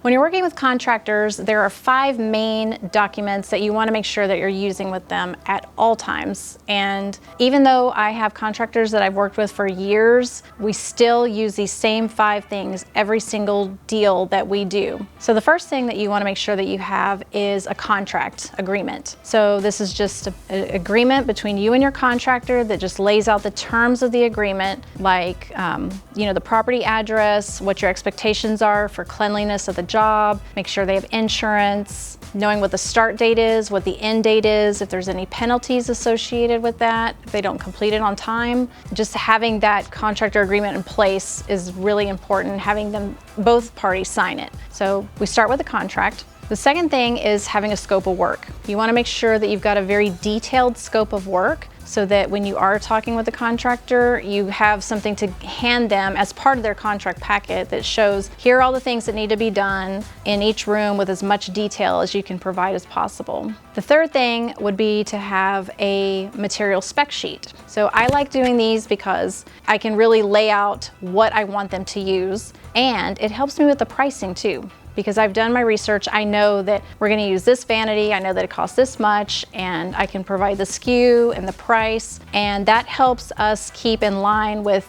When you're working with contractors, there are 5 main documents that you want to make sure that you're using with them at all times. And even though I have contractors that I've worked with for years, we still use these same 5 things every single deal that we do. So the first thing that you want to make sure that you have is a contract agreement. So this is just an agreement between you and your contractor that just lays out the terms of the agreement, like the property address, what your expectations are for cleanliness of the job, make sure they have insurance, knowing what the start date is, what the end date is, if there's any penalties associated with that, if they don't complete it on time. Just having that contractor agreement in place is really important, having them, both parties sign it. So we start with the contract. The second thing is having a scope of work. You want to make sure that you've got a very detailed scope of work so that when you are talking with the contractor, you have something to hand them as part of their contract packet that shows, here are all the things that need to be done in each room with as much detail as you can provide as possible. The third thing would be to have a material spec sheet. So I like doing these because I can really lay out what I want them to use, and it helps me with the pricing too. Because I've done my research, I know that we're going to use this vanity, I know that it costs this much, and I can provide the SKU and the price, and that helps us keep in line with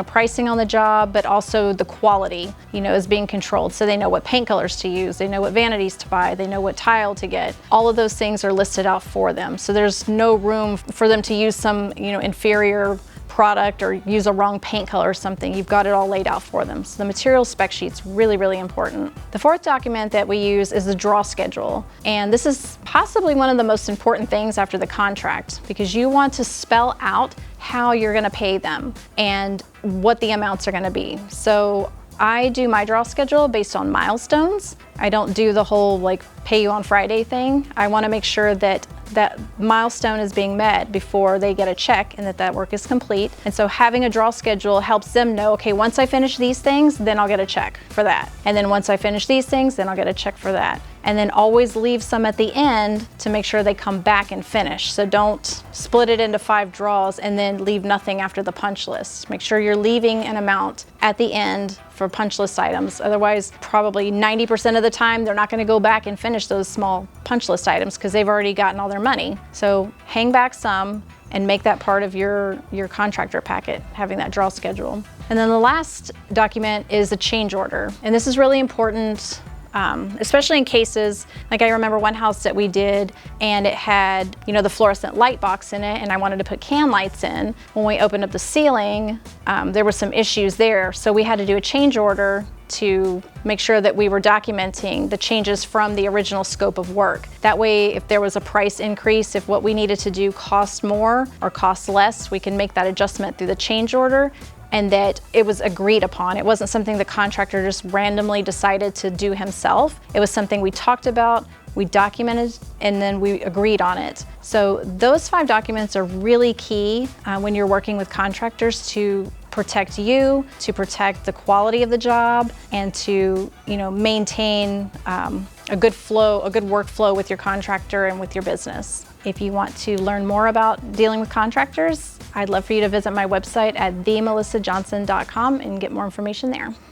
pricing on the job, but also the quality, is being controlled. So they know what paint colors to use, they know what vanities to buy, they know what tile to get. All of those things are listed out for them. So there's no room for them to use some, inferior product or use a wrong paint color or something. You've got it all laid out for them. So the material spec sheet's really, really important. The fourth document that we use is the draw schedule. And this is possibly one of the most important things after the contract, because you want to spell out how you're gonna pay them and what the amounts are gonna be. So I do my draw schedule based on milestones. I don't do the whole pay you on Friday thing. I want to make sure that that milestone is being met before they get a check and that work is complete. And so having a draw schedule helps them know, okay, once I finish these things, then I'll get a check for that. And then once I finish these things, then I'll get a check for that. And then always leave some at the end to make sure they come back and finish. So don't split it into 5 draws and then leave nothing after the punch list. Make sure you're leaving an amount at the end for punch list items. Otherwise, probably 90% of the time, they're not gonna go back and finish those small punch list items because they've already gotten all their money. So hang back some and make that part of your contractor packet, having that draw schedule. And then the last document is a change order. And this is really important, especially in cases, like I remember one house that we did and it had, the fluorescent light box in it, and I wanted to put can lights in. When we opened up the ceiling, there were some issues there. So we had to do a change order to make sure that we were documenting the changes from the original scope of work. That way, if there was a price increase, if what we needed to do cost more or cost less, we can make that adjustment through the change order, and that it was agreed upon. It wasn't something the contractor just randomly decided to do himself. It was something we talked about, we documented, and then we agreed on it. So those 5 documents are really key when you're working with contractors to protect you, to protect the quality of the job, and to maintain a good workflow with your contractor and with your business. If you want to learn more about dealing with contractors, I'd love for you to visit my website at themelissajohnson.com and get more information there.